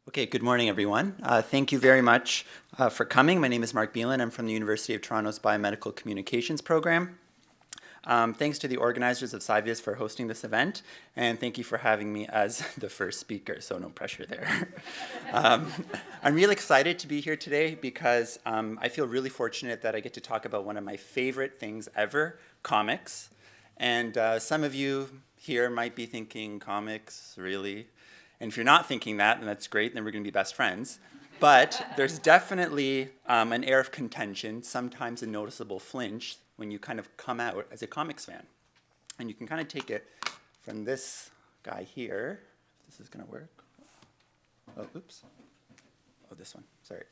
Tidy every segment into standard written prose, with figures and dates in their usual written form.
Okay, good morning, everyone. Thank you very much for coming. My name is Mark Belan. I'm from the University of Toronto's Biomedical Communications program. Thanks to the organizers of SciViz for hosting this event, and thank you for having me as the first speaker, so no pressure there. I'm really excited to be here today because I feel really fortunate that I get to talk about one of my favorite things ever, comics. And some of you here might be thinking, comics, really? And if you're not thinking that, then that's great, then we're going to be best friends. But there's definitely an air of contention, sometimes a noticeable flinch, when you kind of come out as a comics fan. And you can kind of take it from this guy here. This is going to work. Oh, oops. Oh, this one. Sorry.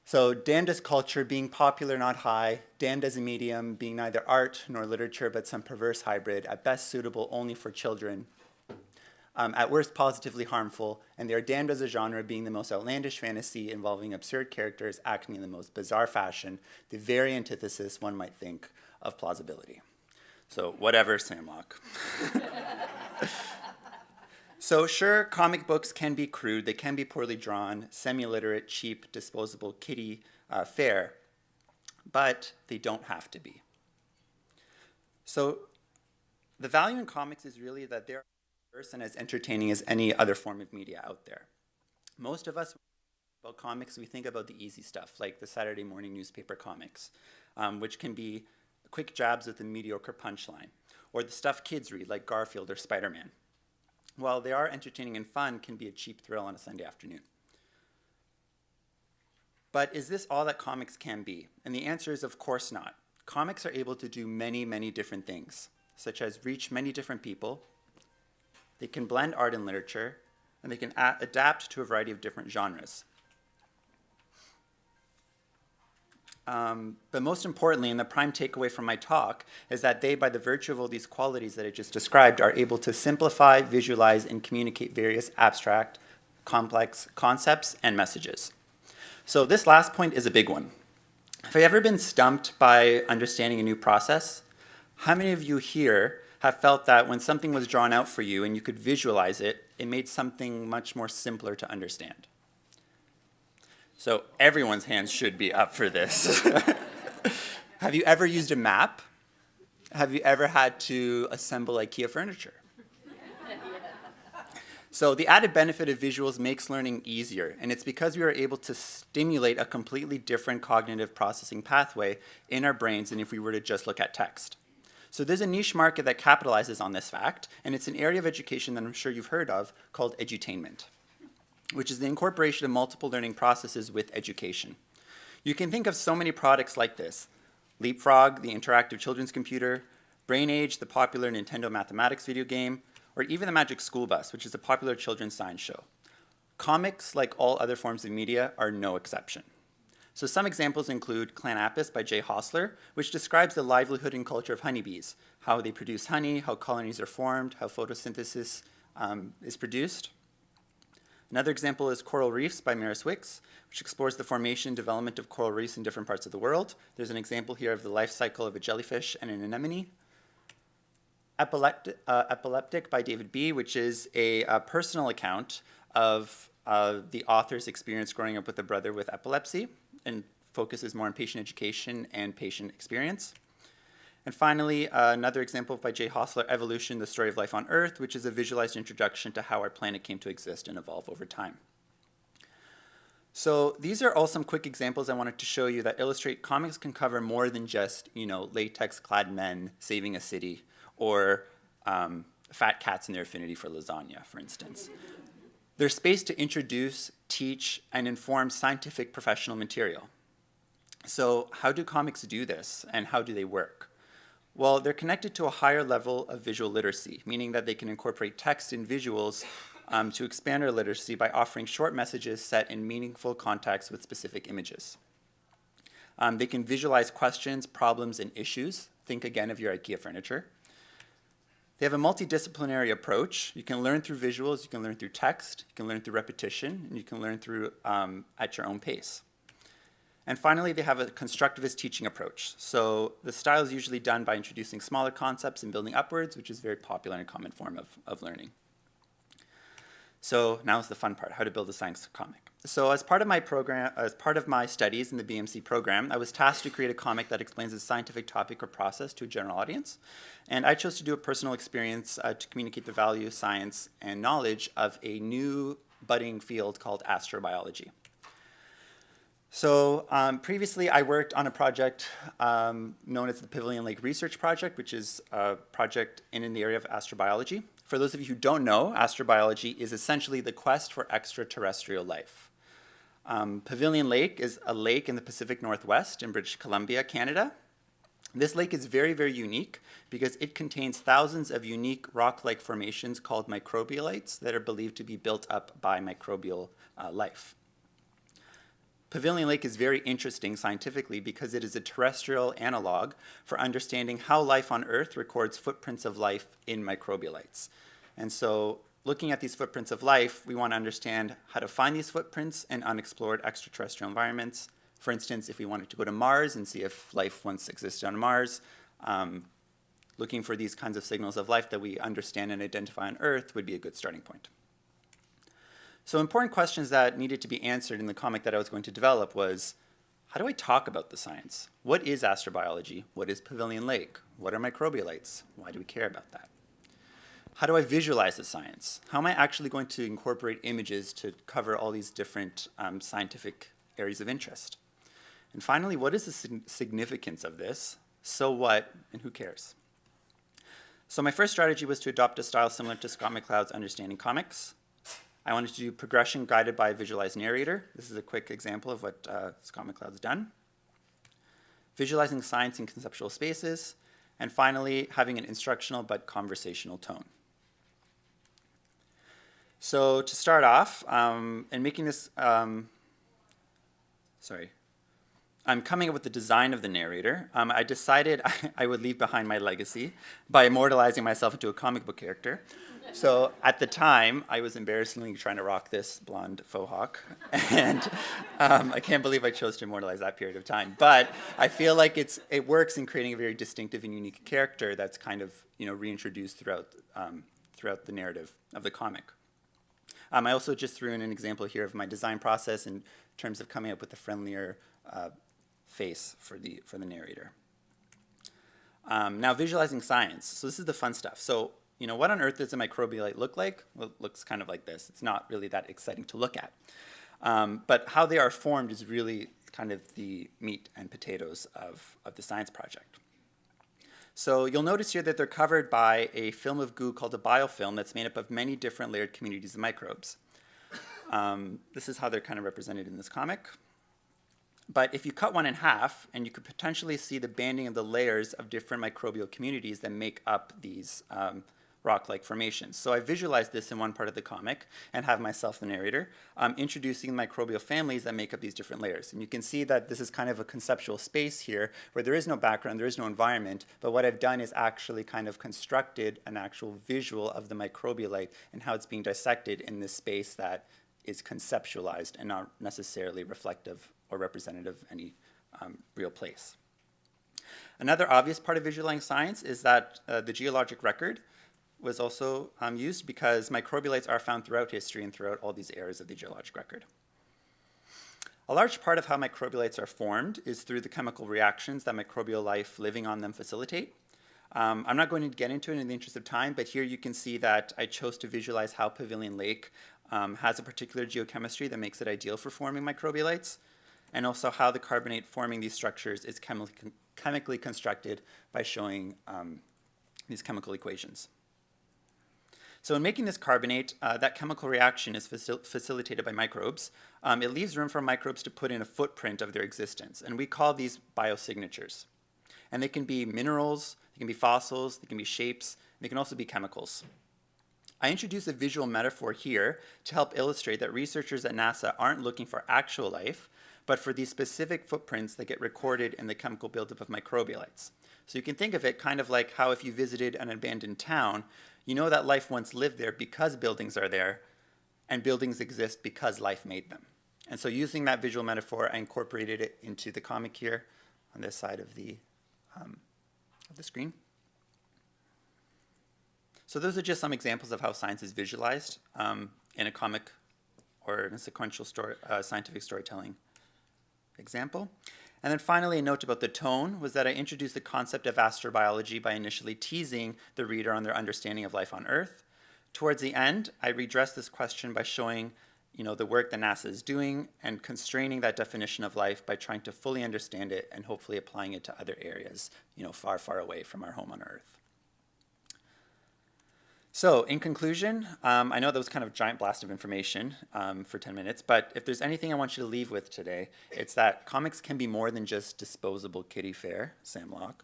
So damned as culture, being popular, not high. Damned as a medium, being neither art nor literature, but some perverse hybrid, at best suitable only for children. At worst positively harmful, and they are damned as a genre, being the most outlandish fantasy involving absurd characters acting in the most bizarre fashion, the very antithesis, one might think, of plausibility. So whatever, Samlock. So sure, comic books can be crude, they can be poorly drawn, semi-literate, cheap, disposable, kiddie fare, but they don't have to be. So the value in comics is really that they're and as entertaining as any other form of media out there. Most of us, about comics, we think about the easy stuff, like the Saturday morning newspaper comics, which can be quick jabs with a mediocre punchline, or the stuff kids read, like Garfield or Spider-Man. While they are entertaining and fun, can be a cheap thrill on a Sunday afternoon. But is this all that comics can be? And the answer is, of course not. Comics are able to do many, many different things, such as reach many different people. They can blend art and literature, and they can adapt to a variety of different genres. But most importantly, and the prime takeaway from my talk, is that they, by the virtue of all these qualities that I just described, are able to simplify, visualize, and communicate various abstract, complex concepts and messages. So this last point is a big one. Have you ever been stumped by understanding a new process? How many of you here have felt that when something was drawn out for you and you could visualize it, it made something much more simpler to understand? So everyone's hands should be up for this. Have you ever used a map? Have you ever had to assemble IKEA furniture? So the added benefit of visuals makes learning easier, and it's because we are able to stimulate a completely different cognitive processing pathway in our brains than if we were to just look at text. So there's a niche market that capitalizes on this fact, and it's an area of education that I'm sure you've heard of called edutainment, which is the incorporation of multiple learning processes with education. You can think of so many products like this: Leapfrog, the interactive children's computer; BrainAge, the popular Nintendo mathematics video game; or even the Magic School Bus, which is a popular children's science show. Comics, like all other forms of media, are no exception. So some examples include Clan Apis by Jay Hostler, which describes the livelihood and culture of honeybees, how they produce honey, how colonies are formed, how photosynthesis is produced. Another example is Coral Reefs by Maris Wicks, which explores the formation and development of coral reefs in different parts of the world. There's an example here of the life cycle of a jellyfish and an anemone. Epileptic by David B., which is a personal account of the author's experience growing up with a brother with epilepsy, and focuses more on patient education and patient experience. And finally, another example by Jay Hostler, Evolution, the Story of Life on Earth, which is a visualized introduction to how our planet came to exist and evolve over time. So these are all some quick examples I wanted to show you that illustrate comics can cover more than just, latex-clad men saving a city, or fat cats and their affinity for lasagna, for instance. There's space to introduce, teach, and inform scientific professional material. So how do comics do this, and how do they work? Well, they're connected to a higher level of visual literacy, meaning that they can incorporate text and visuals to expand our literacy by offering short messages set in meaningful context with specific images. They can visualize questions, problems, and issues. Think again of your IKEA furniture. They have a multidisciplinary approach. You can learn through visuals, you can learn through text, you can learn through repetition, and you can learn through at your own pace. And finally, they have a constructivist teaching approach. So the style is usually done by introducing smaller concepts and building upwards, which is a very popular and common form of learning. So now's the fun part, how to build a science comic. So as part of my program, as part of my studies in the BMC program, I was tasked to create a comic that explains a scientific topic or process to a general audience. And I chose to do a personal experience to communicate the value, science, and knowledge of a new budding field called astrobiology. So previously I worked on a project known as the Pavilion Lake Research Project, which is a project in the area of astrobiology. For those of you who don't know, astrobiology is essentially the quest for extraterrestrial life. Pavilion Lake is a lake in the Pacific Northwest in British Columbia, Canada. This lake is very, very unique because it contains thousands of unique rock-like formations called microbialites that are believed to be built up by microbial life. Pavilion Lake is very interesting scientifically because it is a terrestrial analog for understanding how life on Earth records footprints of life in microbialites. And so looking at these footprints of life, we want to understand how to find these footprints in unexplored extraterrestrial environments. For instance, if we wanted to go to Mars and see if life once existed on Mars, looking for these kinds of signals of life that we understand and identify on Earth would be a good starting point. So important questions that needed to be answered in the comic that I was going to develop was, how do I talk about the science? What is astrobiology? What is Pavilion Lake? What are microbialites? Why do we care about that? How do I visualize the science? How am I actually going to incorporate images to cover all these different scientific areas of interest? And finally, what is the significance of this? So what, and who cares? So my first strategy was to adopt a style similar to Scott McCloud's Understanding Comics. I wanted to do progression guided by a visualized narrator. This is a quick example of what Scott McCloud's done. Visualizing science in conceptual spaces. And finally, having an instructional but conversational tone. So to start off, and making this, I'm coming up with the design of the narrator. I decided I would leave behind my legacy by immortalizing myself into a comic book character. So at the time, I was embarrassingly trying to rock this blonde faux hawk, and I can't believe I chose to immortalize that period of time. But I feel like it works in creating a very distinctive and unique character that's kind of reintroduced throughout the narrative of the comic. I also just threw in an example here of my design process in terms of coming up with a friendlier face for the narrator. Now visualizing science. So this is the fun stuff. So what on earth does a microbialite look like? Well, it looks kind of like this. It's not really that exciting to look at. But how they are formed is really kind of the meat and potatoes of the science project. So you'll notice here that they're covered by a film of goo called a biofilm that's made up of many different layered communities of microbes. This is how they're kind of represented in this comic. But if you cut one in half, and you could potentially see the banding of the layers of different microbial communities that make up these rock-like formations. So I visualized this in one part of the comic and have myself the narrator introducing microbial families that make up these different layers. And you can see that this is kind of a conceptual space here where there is no background, there is no environment, but what I've done is actually kind of constructed an actual visual of the microbialite and how it's being dissected in this space that is conceptualized and not necessarily reflective or representative of any real place. Another obvious part of visualizing science is that the geologic record was also used because microbialites are found throughout history and throughout all these eras of the geologic record. A large part of how microbialites are formed is through the chemical reactions that microbial life living on them facilitate. I'm not going to get into it in the interest of time, but here you can see that I chose to visualize how Pavilion Lake has a particular geochemistry that makes it ideal for forming microbialites, and also how the carbonate forming these structures is chemically constructed by showing these chemical equations. So in making this carbonate, that chemical reaction is facilitated by microbes. It leaves room for microbes to put in a footprint of their existence, and we call these biosignatures. And they can be minerals, they can be fossils, they can be shapes, they can also be chemicals. I introduce a visual metaphor here to help illustrate that researchers at NASA aren't looking for actual life, but for these specific footprints that get recorded in the chemical buildup of microbialites. So you can think of it kind of like how if you visited an abandoned town, you know that life once lived there because buildings are there, and buildings exist because life made them. And so using that visual metaphor, I incorporated it into the comic here on this side of the screen. So those are just some examples of how science is visualized in a comic or in a sequential scientific storytelling example. And then finally, a note about the tone was that I introduced the concept of astrobiology by initially teasing the reader on their understanding of life on Earth. Towards the end, I redressed this question by showing the work that NASA is doing and constraining that definition of life by trying to fully understand it and hopefully applying it to other areas, far, far away from our home on Earth. So in conclusion, I know that was kind of a giant blast of information for 10 minutes, but if there's anything I want you to leave with today, it's that comics can be more than just disposable kiddie fare, Sam Locke.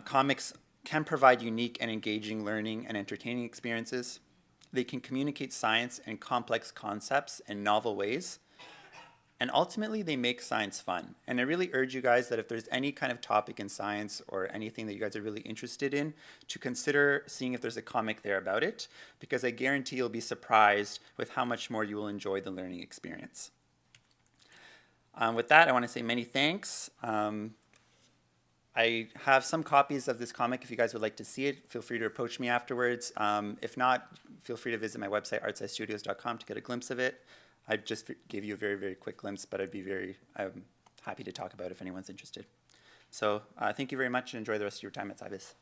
Comics can provide unique and engaging learning and entertaining experiences. They can communicate science and complex concepts in novel ways. And ultimately, they make science fun. And I really urge you guys that if there's any kind of topic in science or anything that you guys are really interested in, to consider seeing if there's a comic there about it, because I guarantee you'll be surprised with how much more you will enjoy the learning experience. With that, I want to say many thanks. I have some copies of this comic. If you guys would like to see it, feel free to approach me afterwards. If not, feel free to visit my website, artsizestudios.com, to get a glimpse of it. I just gave you a very, very quick glimpse, but I'm happy to talk about it if anyone's interested. So thank you very much and enjoy the rest of your time at SciVis.